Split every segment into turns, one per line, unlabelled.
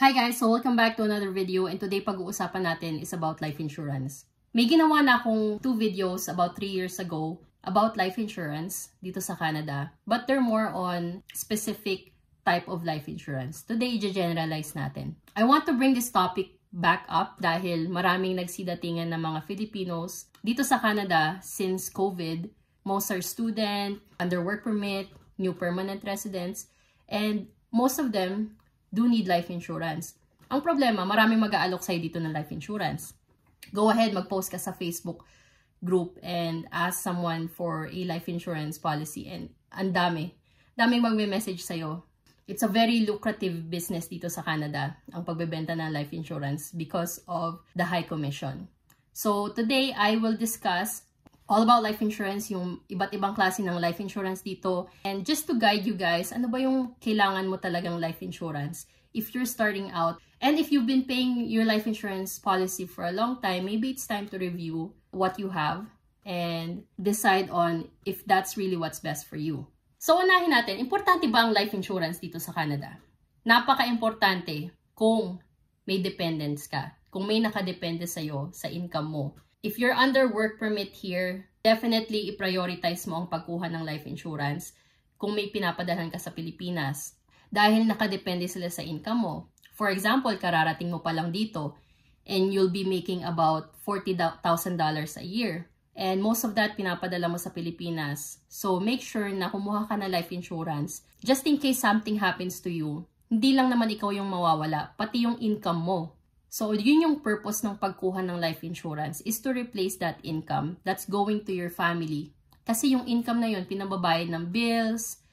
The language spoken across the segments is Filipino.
Hi guys! So welcome back to another video, and today pag-uusapan natin is about life insurance. May ginawa na akong 2 videos about 3 years ago about life insurance dito sa Canada, but they're more on specific type of life insurance. Today, i-generalize natin. I want to bring this topic back up dahil maraming nagsidatingan ng mga Filipinos dito sa Canada since COVID. Most are student, under work permit, new permanent residents, and most of them do need life insurance. Ang problema, maraming mag-aalok sa'yo dito ng life insurance. Go ahead, mag-post ka sa Facebook group and ask someone for a life insurance policy, and ang daming magme-message sa'yo. It's a very lucrative business dito sa Canada, ang pagbebenta ng life insurance because of the high commission. So today, I will discuss all about life insurance, yung iba't ibang klase ng life insurance dito. And just to guide you guys, ano ba yung kailangan mo talagang life insurance if you're starting out. And if you've been paying your life insurance policy for a long time, maybe it's time to review what you have and decide on if that's really what's best for you. So unahin natin, importante ba ang life insurance dito sa Canada? Napaka-importante kung may dependents ka, kung may nakadepende sa'yo sa income mo. If you're under work permit here, definitely i-prioritize mo ang pagkuha ng life insurance kung may pinapadalhan ka sa Pilipinas dahil nakadepende sila sa income mo. For example, kararating mo pa lang dito and you'll be making about $40,000 a year. And most of that pinapadala mo sa Pilipinas. So make sure na kumuha ka na life insurance just in case something happens to you. Hindi lang naman ikaw yung mawawala, pati yung income mo. So, yun yung purpose ng pagkuha ng life insurance is to replace that income that's going to your family. Kasi yung income na yun, pinababayad ng bills,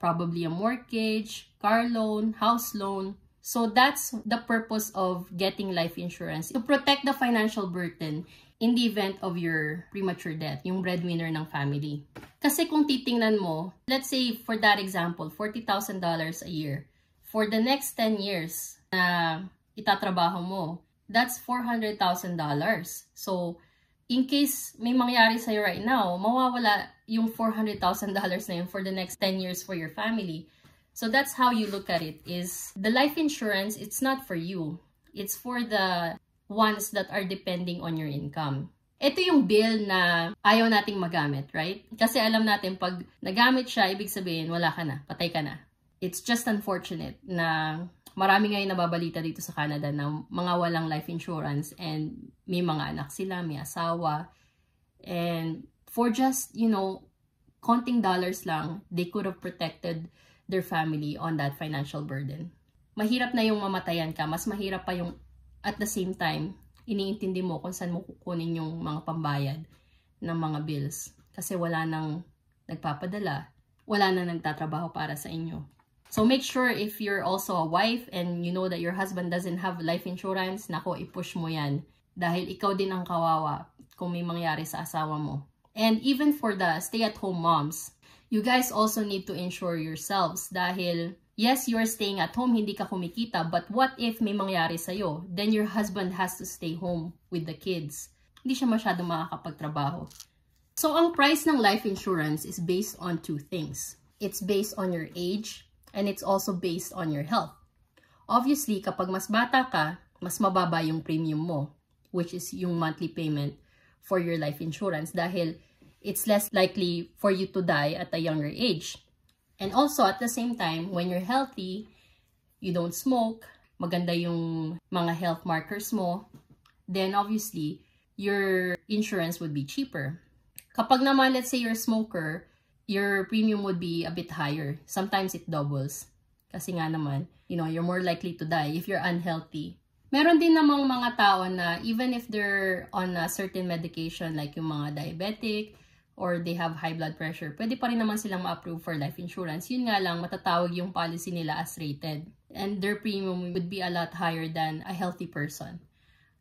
probably a mortgage, car loan, house loan. So, that's the purpose of getting life insurance, to protect the financial burden in the event of your premature death, yung breadwinner ng family. Kasi kung titingnan mo, let's say for that example, $40,000 a year. For the next 10 years na itatrabaho mo, that's $400,000. So, in case may mangyari sa'yo right now, mawawala yung $400,000 na yun for the next 10 years for your family. So, that's how you look at it, is the life insurance, it's not for you. It's for the ones that are depending on your income. Ito yung bill na ayaw nating magamit, right? Kasi alam natin, pag nagamit siya, ibig sabihin, wala ka na, patay ka na. It's just unfortunate na marami ngayon nababalita dito sa Canada ng mga walang life insurance and may mga anak sila, may asawa. And for just, you know, konting dollars lang, they could have protected their family on that financial burden. Mahirap na yung mamatayan ka, mas mahirap pa yung at the same time, iniintindi mo kung saan mo kukunin yung mga pambayad ng mga bills. Kasi wala nang nagpapadala, wala nang nagtatrabaho para sa inyo. So make sure if you're also a wife and you know that your husband doesn't have life insurance, nako, i-push mo yan. Dahil ikaw din ang kawawa kung may mangyari sa asawa mo. And even for the stay-at-home moms, you guys also need to insure yourselves. Dahil, yes, you're staying at home, hindi ka kumikita, but what if may mangyari sa'yo? Then your husband has to stay home with the kids. Hindi siya masyadong makakapagtrabaho. So ang price ng life insurance is based on 2 things. It's based on your age, and it's also based on your health. Obviously, kapag mas bata ka, mas mababa yung premium mo, which is yung monthly payment for your life insurance dahil it's less likely for you to die at a younger age. And also, at the same time, when you're healthy, you don't smoke, maganda yung mga health markers mo, then obviously, your insurance would be cheaper. Kapag naman, let's say you're a smoker, your premium would be a bit higher. Sometimes it doubles. Kasi nga naman, you know, you're more likely to die if you're unhealthy. Meron din namang mga tao na even if they're on a certain medication like yung mga diabetic or they have high blood pressure, pwede pa rin naman silang ma-approve for life insurance. Yun nga lang, matatawag yung policy nila as rated. And their premium would be a lot higher than a healthy person.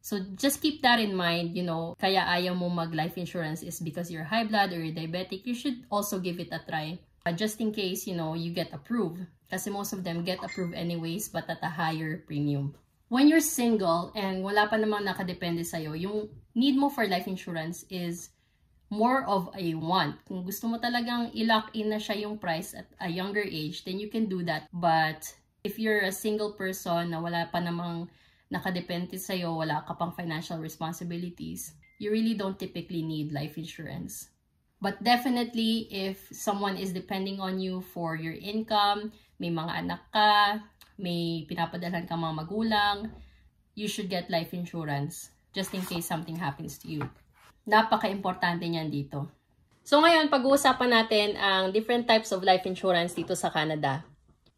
So, just keep that in mind, you know, kaya ayaw mo mag-life insurance is because you're high blood or you're diabetic, you should also give it a try. Just in case, you know, you get approved. Kasi most of them get approved anyways, but at a higher premium. When you're single and wala pa namang nakadepende sa'yo, yung need mo for life insurance is more of a want. Kung gusto mo talagang i-lock in na siya yung price at a younger age, then you can do that. But If you're a single person na wala pa namang nakadepende sa'yo, wala ka pang financial responsibilities, you really don't typically need life insurance. But definitely, if someone is depending on you for your income, may mga anak ka, may pinapadalhan ka mga magulang, you should get life insurance just in case something happens to you. Napaka-importante niyan dito. So ngayon, pag-uusapan natin ang different types of life insurance dito sa Canada.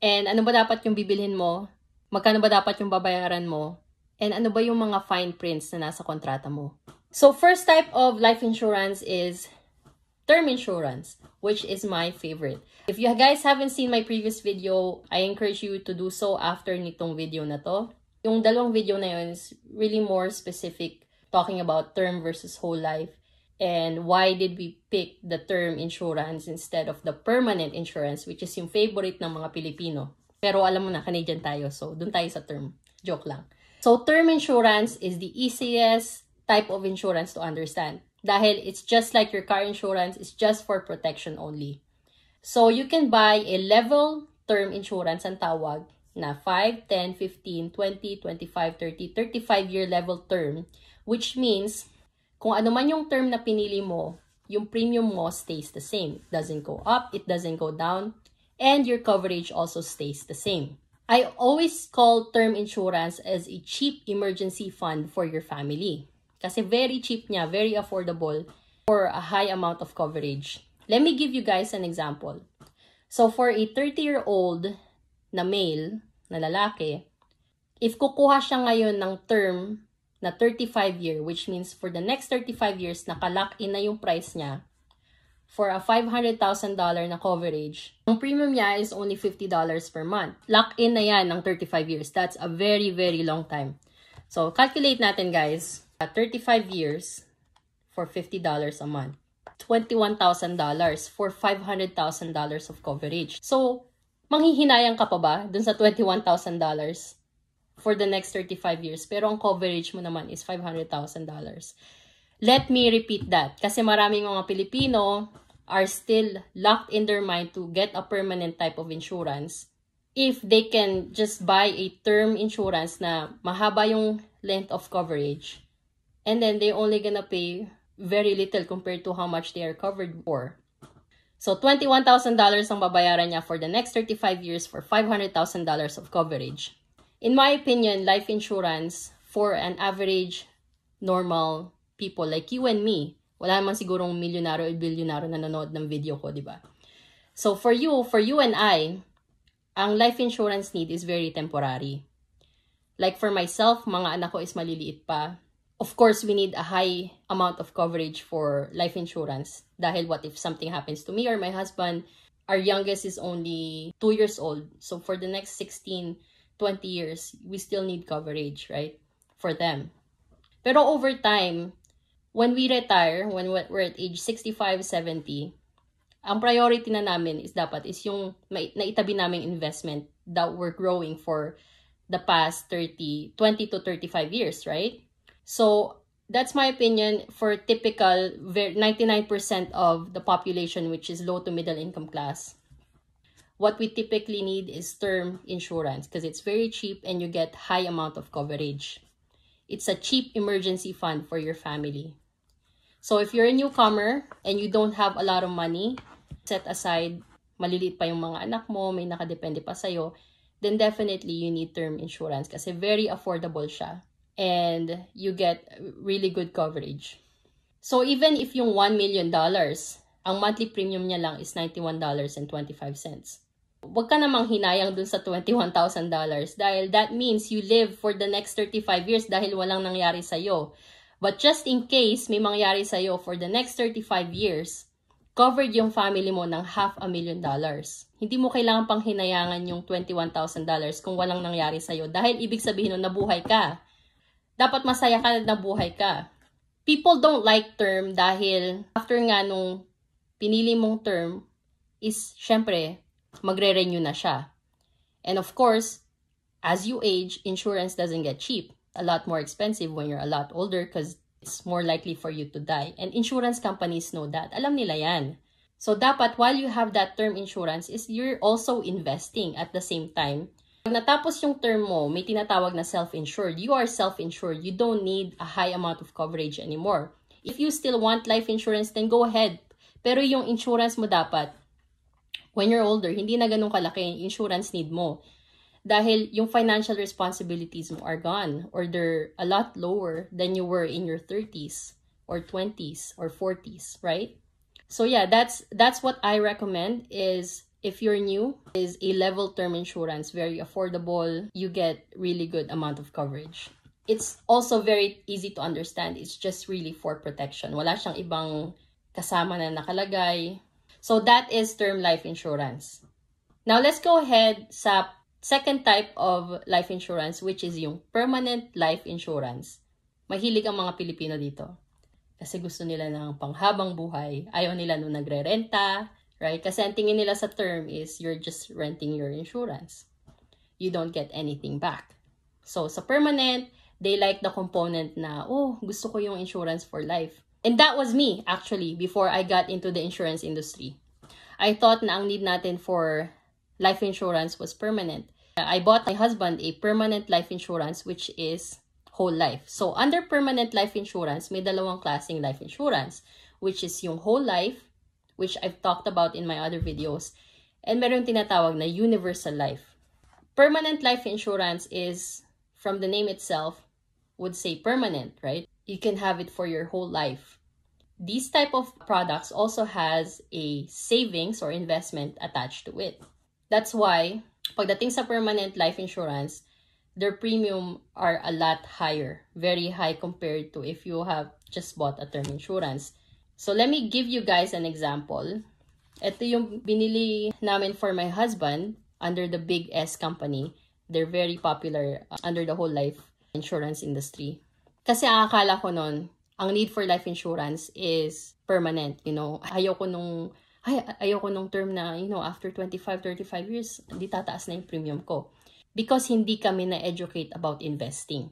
And ano ba dapat yung bibilhin mo? Magkano ba dapat yung babayaran mo? And ano ba yung mga fine prints na nasa kontrata mo? So first type of life insurance is term insurance, which is my favorite. If you guys haven't seen my previous video, I encourage you to do so after nitong video na to. Yung dalawang video na yun is really more specific, talking about term versus whole life. And why did we pick the term insurance instead of the permanent insurance, which is yung favorite ng mga Pilipino. Pero alam mo na, Canadian tayo, so dun tayo sa term. Joke lang. So term insurance is the easiest type of insurance to understand. Dahil it's just like your car insurance, it's just for protection only. So you can buy a level term insurance ang tawag na 5, 10, 15, 20, 25, 30, 35-year level term, which means kung ano man yung term na pinili mo, yung premium mo stays the same. It doesn't go up, it doesn't go down, and your coverage also stays the same. I always call term insurance as a cheap emergency fund for your family. Kasi very cheap niya, very affordable for a high amount of coverage. Let me give you guys an example. So for a 30-year-old na male, na lalaki, if kukuha siya ngayon ng term na 35-year, which means for the next 35 years, naka-lock in na yung price niya, for a $500,000 na coverage, ang premium niya is only $50 per month. Lock-in na yan ng 35 years. That's a very, very long time. So, calculate natin, guys. At 35 years for $50 a month. $21,000 for $500,000 of coverage. So, manghihinayang ka pa ba dun sa $21,000 for the next 35 years? Pero ang coverage mo naman is $500,000. Let me repeat that. Kasi maraming mga Pilipino are still locked in their mind to get a permanent type of insurance if they can just buy a term insurance na mahaba yung length of coverage and then they're only gonna pay very little compared to how much they are covered for. So, $21,000 ang babayaran niya for the next 35 years for $500,000 of coverage. In my opinion, life insurance for an average normal people like you and me, wala naman sigurong milyonaryo o bilyonaryo na nanonood ng video ko, di ba? So for you and I, ang life insurance need is very temporary. Like for myself, mga anak ko is maliliit pa. Of course, we need a high amount of coverage for life insurance. Dahil what if something happens to me or my husband? Our youngest is only 2 years old. So for the next 16, 20 years, we still need coverage, right? For them. Pero over time, when we retire, when we're at age 65, 70, ang priority na namin is dapat is yung naitabi naming investment that we're growing for the past 20 to 35 years, right? So, that's my opinion for typical 99% of the population, which is low to middle income class. What we typically need is term insurance because it's very cheap and you get high amount of coverage. It's a cheap emergency fund for your family. So if you're a newcomer and you don't have a lot of money, set aside, maliliit pa yung mga anak mo, may nakadepende pa sa'yo, then definitely you need term insurance kasi very affordable siya. And you get really good coverage. So even if yung $1 million, ang monthly premium niya lang is $91.25. Huwag ka namang hinayang dun sa $21,000 dahil that means you live for the next 35 years dahil walang nangyari sa'yo. But just in case may mangyari sa'yo for the next 35 years, covered yung family mo ng $500,000. Hindi mo kailangan pang hinayangan yung $21,000 kung walang nangyari sa'yo dahil ibig sabihin nun nabuhay ka. Dapat masaya ka na nabuhay ka. People don't like term dahil after nga nung pinili mong term is syempre magre-renew na siya. And of course, as you age, insurance doesn't get cheap. A lot more expensive when you're a lot older because it's more likely for you to die. And insurance companies know that. Alam nila yan. So dapat while you have that term insurance is you're also investing at the same time Pag natapos yung term mo, may tinatawag na self-insured. You are self-insured. You don't need a high amount of coverage anymore. If you still want life insurance, then go ahead. Pero yung insurance mo dapat, when you're older, hindi na ganun kalaki yung insurance need mo. Dahil yung financial responsibilities mo are gone or they're a lot lower than you were in your 30s or 20s or 40s, right? So yeah, that's what I recommend is if you're new, is a level term insurance, very affordable. You get really good amount of coverage. It's also very easy to understand. It's just really for protection. Wala siyang ibang kasama na nakalagay. So that is term life insurance. Now let's go ahead sa second type of life insurance, which is yung permanent life insurance. Mahilig ang mga Pilipino dito. Kasi gusto nila ng panghabang buhay. Ayaw nila nung nagre-renta, right? Kasi ang tingin nila sa term is you're just renting your insurance. You don't get anything back. So sa permanent, they like the component na, oh, gusto ko yung insurance for life. And that was me, actually, before I got into the insurance industry. I thought na ang need natin for life insurance was permanent. I bought my husband a permanent life insurance, which is whole life. So, under permanent life insurance, may dalawang klaseng life insurance, which is yung whole life, which I've talked about in my other videos, and meron tinatawag na universal life. Permanent life insurance is, from the name itself, would say permanent, right? You can have it for your whole life. These type of products also has a savings or investment attached to it. That's why, pagdating sa permanent life insurance, their premium are a lot higher. Very high compared to if you have just bought a term insurance. So let me give you guys an example. Ito yung binili namin for my husband under the Big S company. They're very popular under the whole life insurance industry. Kasi ang akala ko nun, ang need for life insurance is permanent. You know, ayoko nung term na, you know, after 25, 35 years, di tataas na yung premium ko. Because hindi kami na-educate about investing.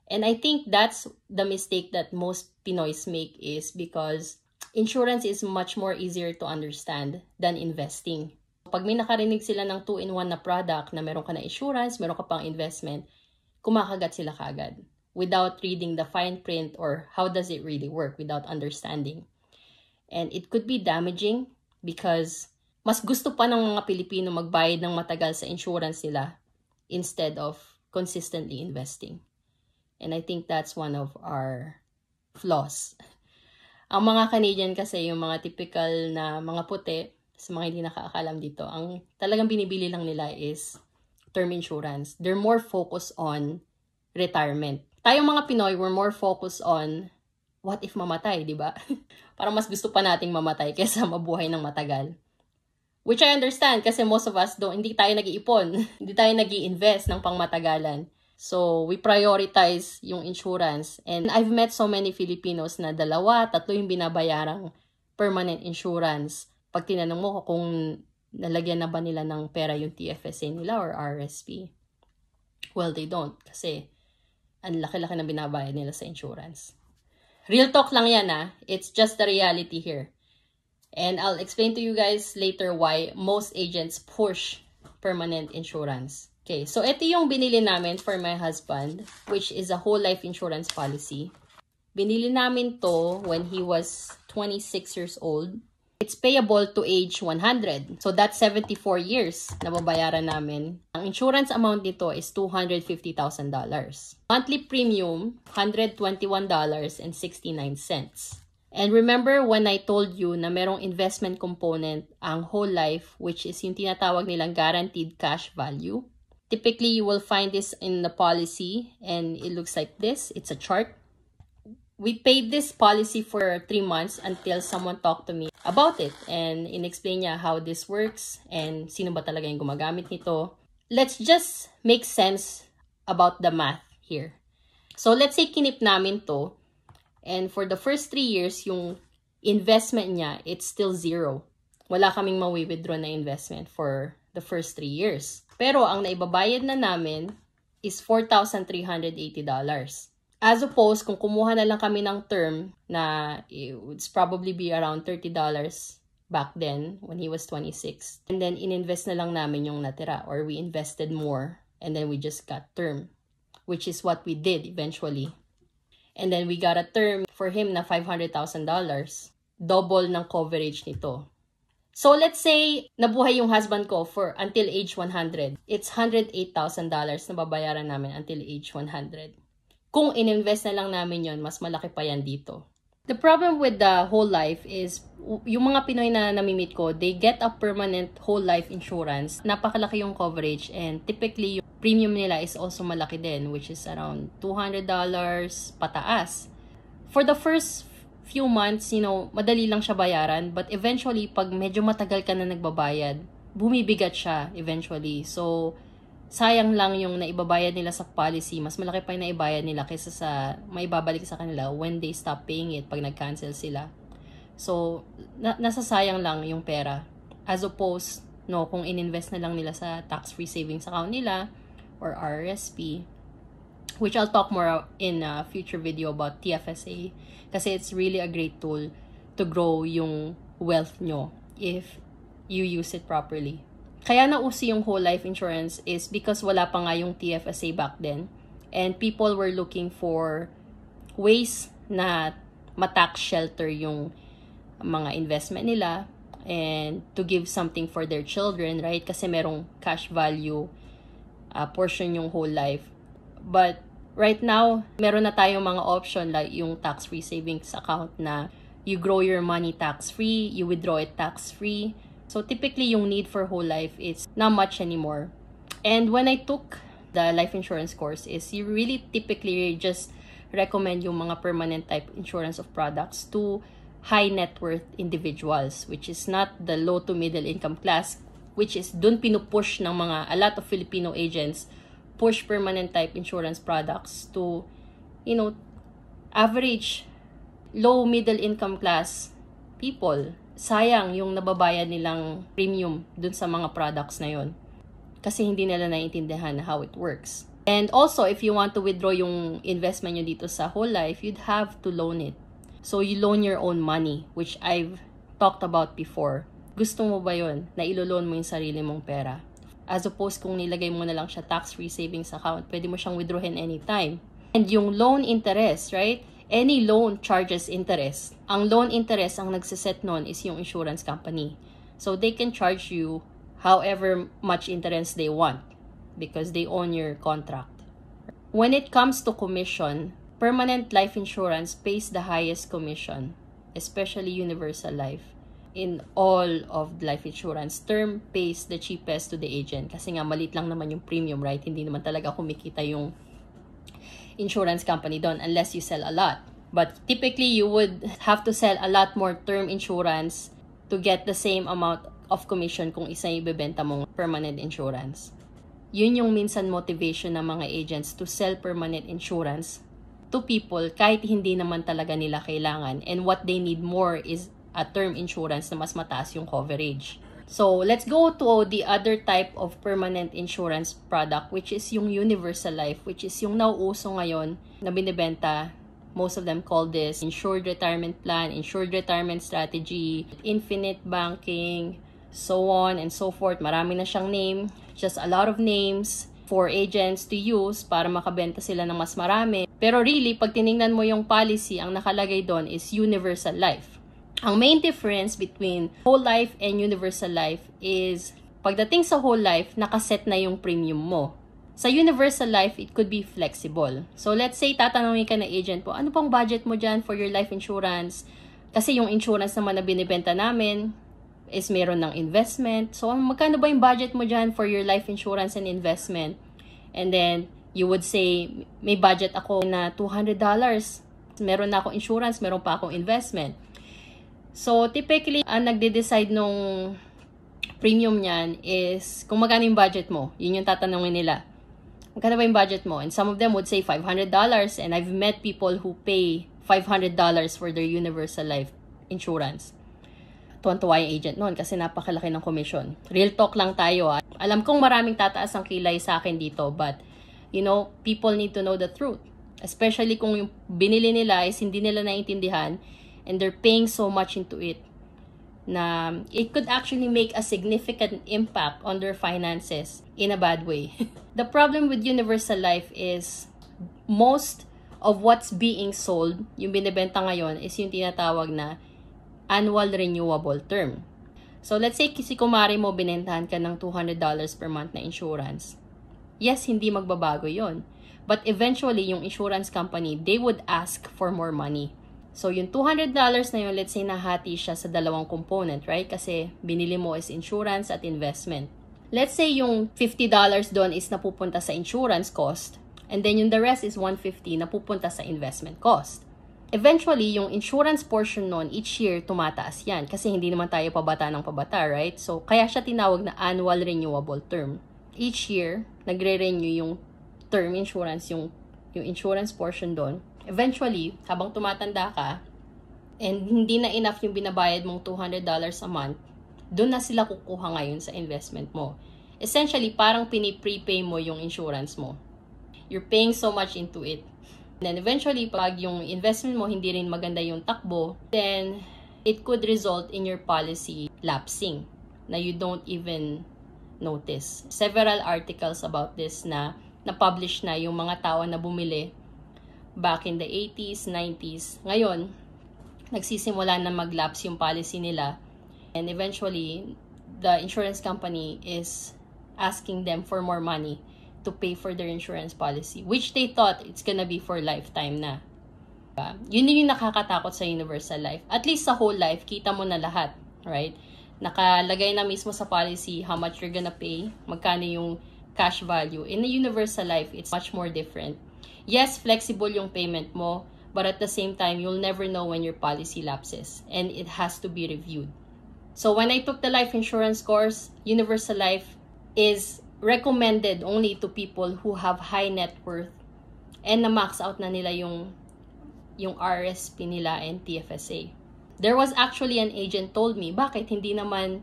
And I think that's the mistake that most Pinoys make is because insurance is much more easier to understand than investing. Pag may nakarinig sila ng 2-in-1 na product na meron ka na insurance, meron ka pang investment, kumakagat sila kaagad without reading the fine print or how does it really work without understanding. And it could be damaging because mas gusto pa ng mga Pilipino magbayad ng matagal sa insurance nila instead of consistently investing. And I think that's one of our flaws. Ang mga Canadian kasi, yung mga typical na mga puti, sa mga hindi nakakaalam dito, ang talagang binibili lang nila is term insurance. They're more focused on retirement. Tayong mga Pinoy, we're more focused on what if mamatay, di ba? Parang mas gusto pa nating mamatay kaysa mabuhay ng matagal. Which I understand kasi most of us hindi tayo nag-iipon. Hindi tayo nag-i-invest ng pangmatagalan. So, we prioritize yung insurance. And I've met so many Filipinos na 2, 3 yung binabayarang permanent insurance. Pag tinanong mo kung nalagyan na ba nila ng pera yung TFSA nila or RSP. Well, they don't. Kasi ang laki-laki na binabayad nila sa insurance. Real talk lang yan It's just the reality here. And I'll explain to you guys later why most agents push permanent insurance. Okay, so ito yung binili namin for my husband, which is a whole life insurance policy. Binili namin to when he was 26 years old. It's payable to age 100. So that's 74 years na babayaran namin. Ang insurance amount nito is $250,000. Monthly premium, $121.69. And remember when I told you na merong investment component ang whole life, which is yung tinatawag nilang guaranteed cash value. Typically, you will find this in the policy and it looks like this. It's a chart. We paid this policy for 3 months until someone talked to me about it and in-explain niya how this works and sino ba talaga yung gumagamit nito. Let's just make sense about the math here. So, let's say kinip namin to and for the first 3 years, yung investment niya, it's still zero. Wala kaming mawi-withdraw na investment for the first 3 years. Pero ang naibabayad na namin is $4,380. As opposed, kung kumuha na lang kami ng term na it would probably be around $30 back then when he was 26. And then ininvest na lang namin yung natira, or we invested more and then we just got term, which is what we did eventually. And then we got a term for him na $500,000. Double ng coverage nito. So let's say nabuhay yung husband ko for until age 100. It's $108,000 na babayaran namin until age 100. Kung ininvest na lang namin yon, mas malaki pa yan dito. The problem with the whole life is, yung mga Pinoy na namimit ko, they get a permanent whole life insurance. Napakalaki yung coverage, and typically yung premium nila is also malaki din, which is around $200 pataas. For the first few months, madali lang siya bayaran, but eventually, pag medyo matagal ka na nagbabayad, bumibigat siya eventually. So, sayang lang yung naibabayad nila sa policy. Mas malaki pa yung naibayad nila kaysa sa maibabalik sa kanila when they stop paying it pag nag-cancel sila. So, nasasayang lang yung pera. As opposed, kung ininvest na lang nila sa tax-free savings account nila or RRSP, which I'll talk more in a future video about TFSA, kasi it's really a great tool to grow yung wealth nyo if you use it properly. Kaya nauso yung whole life insurance is because wala pa nga yung TFSA back then. And people were looking for ways na ma-tax shelter yung mga investment nila and to give something for their children, right? Kasi merong cash value portion yung whole life. But right now, meron na tayong mga option like yung tax-free savings account na you grow your money tax-free, you withdraw it tax-free. So typically, yung need for whole life is not much anymore. And when I took the life insurance course is you really typically just recommend yung mga permanent type insurance of products to high net worth individuals, which is not the low to middle income class, which is dun pinupush ng a lot of Filipino agents push permanent type insurance products to, average low middle income class people. Sayang yung nababayad nilang premium dun sa mga products na yon. Kasi hindi nila naiintindihan how it works. And also, if you want to withdraw yung investment nyo dito sa whole life, you'd have to loan it. So, you loan your own money, which I've talked about before. Gusto mo ba yun? Na ilo-loan mo yung sarili mong pera? As opposed kung nilagay mo na lang siya tax-free savings account, pwede mo siyang withdrawin anytime. And yung loan interest, right? Any loan charges interest. Ang loan interest, ang nagsiset nun is yung insurance company. So, they can charge you however much interest they want because they own your contract. When it comes to commission, permanent life insurance pays the highest commission, especially universal life. In all of life insurance, term pays the cheapest to the agent kasi nga malit lang naman yung premium, right? Hindi naman talaga kumikita yung insurance company doon unless you sell a lot. But typically, you would have to sell a lot more term insurance to get the same amount of commission kung isa yung ibebenta mong permanent insurance. Yun yung minsan motivation ng mga agents to sell permanent insurance to people kahit hindi naman talaga nila kailangan. And what they need more is a term insurance na mas mataas yung coverage. So, let's go to the other type of permanent insurance product, which is yung universal life, which is yung nauuso ngayon na binibenta. Most of them call this insured retirement plan, insured retirement strategy, infinite banking, so on and so forth. Marami na siyang name. Just a lot of names for agents to use para makabenta sila ng mas marami. Pero really, pag tinignan mo yung policy, ang nakalagay doon is universal life. Ang main difference between whole life and universal life is pagdating sa whole life, nakaset na yung premium mo. Sa universal life, it could be flexible. So let's say tatanungin ka na agent po, ano pang budget mo dyan for your life insurance? Kasi yung insurance naman na binibenta namin is meron ng investment. So magkano ba yung budget mo dyan for your life insurance and investment? And then you would say, may budget ako na $200. Meron na akong insurance, meron pa akong investment. So, typically, ang nagde-decide nung premium niyan is kung magkano yung budget mo. Yun yung tatanungin nila. Magkano ba yung budget mo? And some of them would say $500. And I've met people who pay $500 for their universal life insurance. Tuwan-tuwa yung agent noon kasi napakalaki ng commission. Real talk lang tayo. Alam kong maraming tataas ang kilay sa akin dito. But, people need to know the truth. Especially kung yung binili nila is hindi nila naiintindihan and they're paying so much into it. na it could actually make a significant impact on their finances in a bad way. The problem with universal life is most of what's being sold, yung binibenta ngayon, is yung tinatawag na annual renewable term. So, let's say si kumari mo binentahan ka ng $200 per month na insurance. Yes, hindi magbabago yon. But eventually, yung insurance company, they would ask for more money. So, yung $200 na yun, let's say nahati siya sa dalawang component, right? Kasi binili mo is insurance at investment. Let's say yung $50 doon is napupunta sa insurance cost. And then yung the rest is $150 napupunta sa investment cost. Eventually, yung insurance portion nun, each year, tumataas yan. Kasi hindi naman tayo pabata ng pabata, right? So, kaya siya tinawag na annual renewable term. Each year, nagre-renew yung term insurance, yung insurance portion doon. Eventually, habang tumatanda ka, and hindi na enough yung binabayad mong $200 a month, doon na sila kukuha ngayon sa investment mo. Essentially, parang pini-prepay mo yung insurance mo. You're paying so much into it. Then eventually, pag yung investment mo hindi rin maganda yung takbo, then it could result in your policy lapsing na you don't even notice. Several articles about this na na-publish na yung mga tao na bumili back in the 80s, 90s. Ngayon, nagsisimula na mag-lapse yung policy nila. And eventually, the insurance company is asking them for more money to pay for their insurance policy, which they thought it's gonna be for lifetime na. Yun din yung nakakatakot sa universal life. At least sa whole life, kita mo na lahat, right? Nakalagay na mismo sa policy how much you're gonna pay, magkano yung cash value. In the universal life, it's much more different. Yes, flexible yung payment mo, but at the same time, you'll never know when your policy lapses, and it has to be reviewed. So when I took the life insurance course, universal life is recommended only to people who have high net worth and na-max out na nila yung RSP nila and TFSA. There was actually an agent told me, bakit hindi naman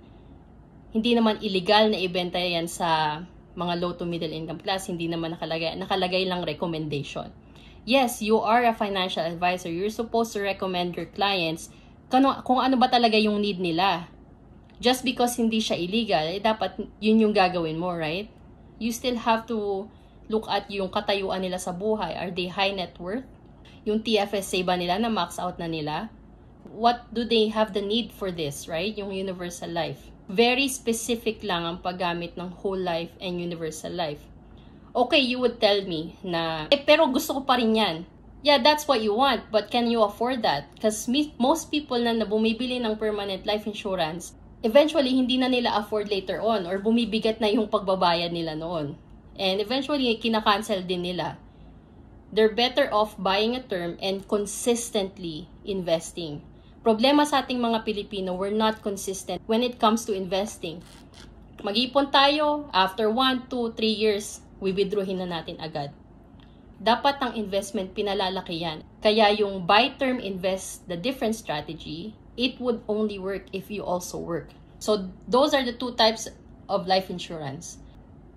illegal na ibenta yan sa mga low to middle income class, hindi naman nakalagay lang recommendation. Yes, you are a financial advisor. You're supposed to recommend your clients kung ano ba talaga yung need nila. Just because hindi siya illegal, dapat yun yung gagawin mo, right? You still have to look at yung katayuan nila sa buhay. Are they high net worth? Yung TFSA ba nila na max out na nila? What do they have the need for this, right? Yung universal life. Very specific lang ang paggamit ng whole life and universal life. Okay, you would tell me na, pero gusto ko pa rin yan. Yeah, that's what you want, but can you afford that? Because most people na bumibili ng permanent life insurance, eventually, hindi na nila afford later on or bumibigat na yung pagbabayad nila noon. And eventually, kinakancel din nila. They're better off buying a term and consistently investing. Problema sa ating mga Pilipino, we're not consistent when it comes to investing. Mag-ipon tayo, after 1, 2, 3 years, withdrawin na natin agad. Dapat ang investment pinalalaki yan. Kaya yung buy term invest, the different strategy, it would only work if you also work. So those are the two types of life insurance.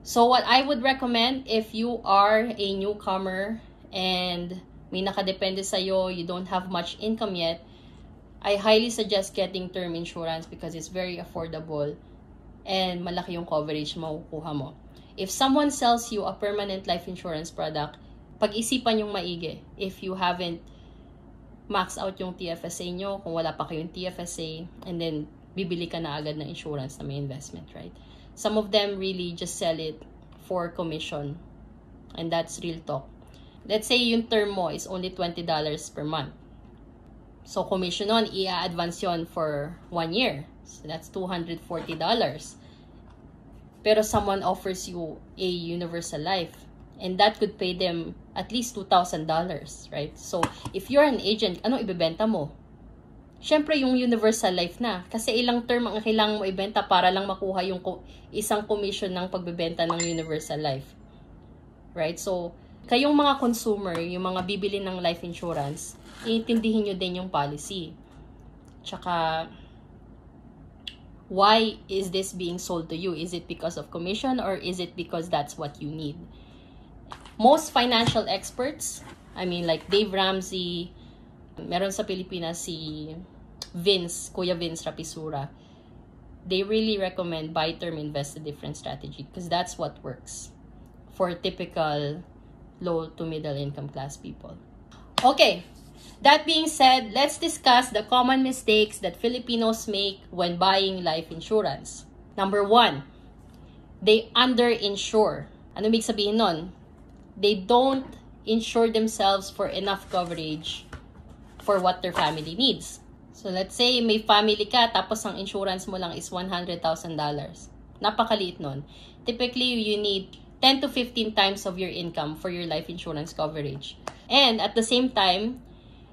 So what I would recommend if you are a newcomer and may nakadepende sa'yo, you don't have much income yet, I highly suggest getting term insurance because it's very affordable and malaki yung coverage makukuha mo. If someone sells you a permanent life insurance product, pag-isipan yung maigi. If you haven't max out yung TFSA nyo, kung wala pa kayong TFSA, and then bibili ka na agad ng insurance na may investment, right? Some of them really just sell it for commission. And that's real talk. Let's say yung term mo is only $20 per month. So commission on, i-advance yon for 1 year. So that's $240. Pero someone offers you a universal life. And that could pay them at least $2,000, right? So, if you're an agent, ano ibebenta mo? Siyempre, yung universal life na. Kasi ilang term ang kailangan mo ibenta para lang makuha yung isang commission ng pagbebenta ng universal life. Right? So, kayong mga consumer, yung mga bibili ng life insurance, iintindihin nyo din yung policy. Tsaka, why is this being sold to you? Is it because of commission or is it because that's what you need? Most financial experts, I mean like Dave Ramsey, meron sa Pilipinas si Kuya Vince Rapisura, they really recommend buy term, invest a different strategy because that's what works for typical low to middle income class people. Okay, that being said, let's discuss the common mistakes that Filipinos make when buying life insurance. Number 1, they underinsure. Ano ibig sabihin nun? They don't insure themselves for enough coverage for what their family needs. So let's say may family ka tapos ang insurance mo lang is $100,000. Napakaliit nun. Typically, you need 10 to 15 times of your income for your life insurance coverage. And at the same time,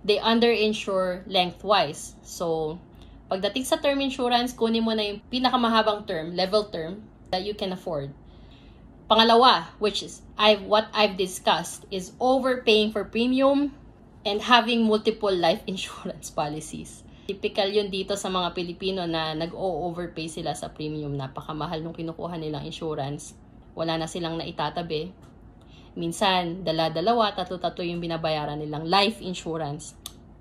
they underinsure lengthwise. So, pagdating sa term insurance, kunin mo na yung pinakamahabang term, level term, that you can afford. Pangalawa, which is what I've discussed, is overpaying for premium and having multiple life insurance policies. Typical yun dito sa mga Pilipino na nag-o-overpay sila sa premium. Napakamahal nung kinukuha nilang insurance. Wala na silang naitatabi. Minsan, dala-dalawa, tatlo-tatlo yung binabayaran nilang life insurance.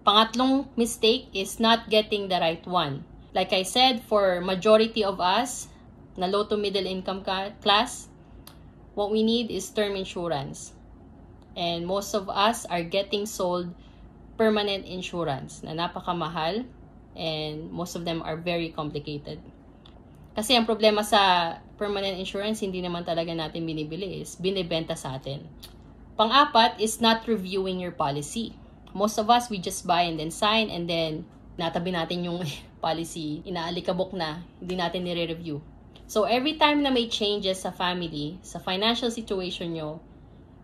Pangatlong mistake is not getting the right one. Like I said, for majority of us na low to middle income class, what we need is term insurance. And most of us are getting sold permanent insurance na napakamahal and most of them are very complicated. Kasi ang problema sa permanent insurance, hindi naman talaga natin binibili, is binibenta sa atin. Pang-apat is not reviewing your policy. Most of us, we just buy and then sign and then natabi natin yung policy, inaalikabok na, hindi natin nire-review. So every time na may changes sa family, sa financial situation nyo,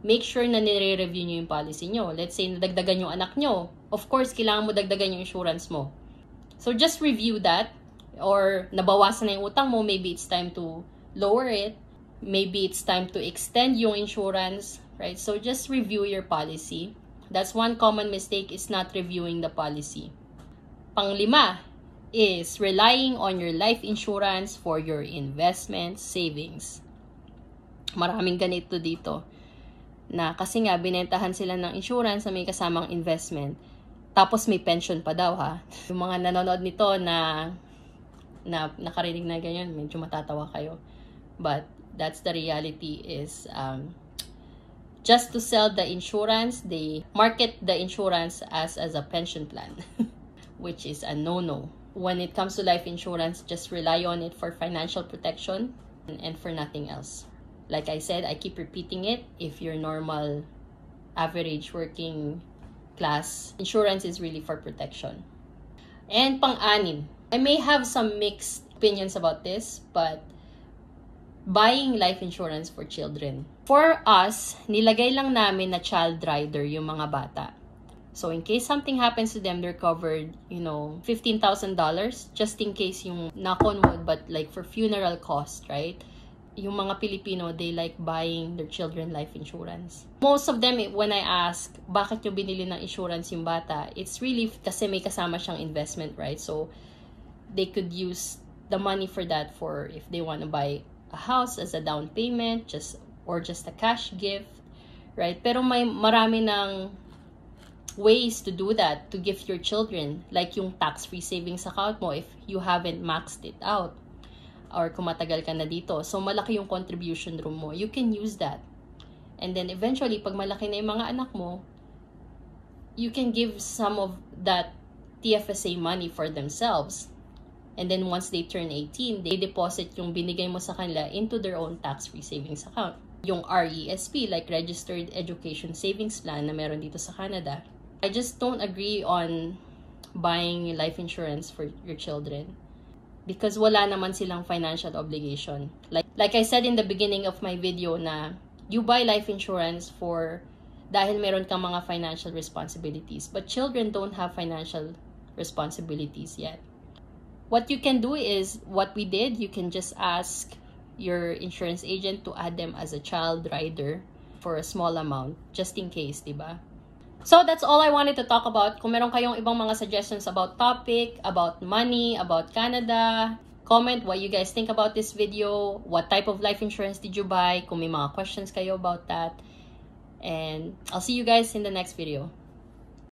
make sure na nire-review nyo yung policy nyo. Let's say nadagdagan yung anak nyo, of course, kailangan mo dagdagan yung insurance mo. So just review that. Or nabawasan na yung utang mo, maybe it's time to lower it. Maybe it's time to extend yung insurance, right? So just review your policy. That's one common mistake, is not reviewing the policy. Panglima is relying on your life insurance for your investment savings. Maraming ganito dito na kasi nga binentahan sila ng insurance na may kasamang investment. Tapos may pension pa daw, ha? Yung mga nanonood nito na nakarinig na ganyan, medyo matatawa kayo. But that's the reality, is just to sell the insurance, they market the insurance as a pension plan, which is a no-no. When it comes to life insurance, just rely on it for financial protection and for nothing else. Like I said, I keep repeating it, if you're normal, average working class, insurance is really for protection. And pang-anim, I may have some mixed opinions about this, but buying life insurance for children. For us, nilagay lang namin na child rider yung mga bata. So in case something happens to them, they're covered, $15,000 just in case yung knock on wood, but like for funeral cost, right? Yung mga Pilipino, they like buying their children life insurance. Most of them, when I ask, bakit nyo binili ng insurance yung bata? It's really kasi may kasama siyang investment, right? So they could use the money for that, for if they want to buy a house as a down payment, or just a cash gift, right? Pero may marami ng ways to do that, to gift your children, like yung tax-free savings account mo if you haven't maxed it out, or kung matagal ka na dito. So malaki yung contribution room mo, you can use that. And then eventually, pag malaki na yung mga anak mo, you can give some of that TFSA money for themselves. And then once they turn 18, they deposit yung binigay mo sa kanila into their own tax-free savings account. Yung RESP, like Registered Education Savings Plan, na meron dito sa Canada. I just don't agree on buying life insurance for your children because wala naman silang financial obligation. Like I said in the beginning of my video, na you buy life insurance dahil meron kang mga financial responsibilities. But children don't have financial responsibilities yet. What you can do is what we did. You can just ask your insurance agent to add them as a child rider for a small amount, just in case, diba? So that's all I wanted to talk about. Kung meron kayong ibang mga suggestions about topic, about money, about Canada, comment what you guys think about this video. What type of life insurance did you buy? Kung may mga questions kayo about that. And I'll see you guys in the next video.